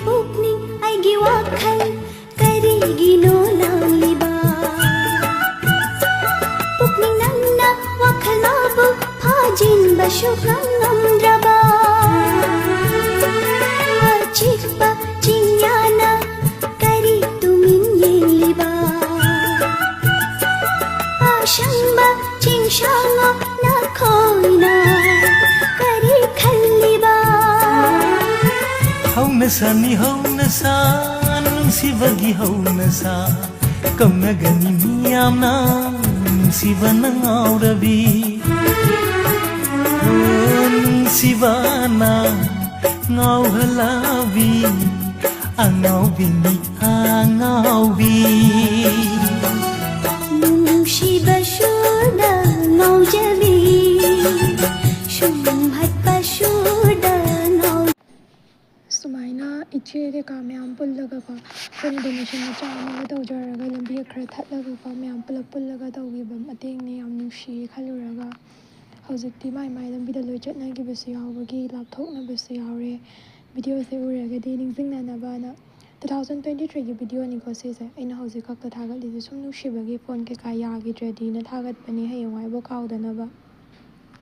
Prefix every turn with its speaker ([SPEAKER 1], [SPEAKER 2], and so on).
[SPEAKER 1] pukning aigi wakhal karigino langliba pukning nangna wakhal mabu phajin bashukang ngamdraba achikpa chinyana kari tumin yeliba ashamba chingshango nakhoina kari khalliba
[SPEAKER 2] Haunasani haunasa nungsibagi haunasa kaunagani miyamna nungsibana ngaurabi nungsibana ngauhalabi angaubini angaubi
[SPEAKER 1] nungsiba shuda ngaujabi shumhatpa shuda
[SPEAKER 3] सुमाइना इचे के का ma'am पुल्लगा को कोई donation मचा अमगा तौजरगा लंबी खरा थटलगा को ma'am पुल्लगा तौगिबा मतेंग ने याम नुंसी खलुरगा हौजिकती माइ माइ लंबी द लोइ चटनागिबसु यावबगी लापथोकनाबसु यावरे वीडियो से उरगदि निंजिंगनानाबाना 2023 की वीडियो निको सेसे अइना हौजिक खक्ता थागतलिजे सुम नुंसिबगी फोन के का यागिद्रदि न थागतपनि हयंवाइबो काउदनबा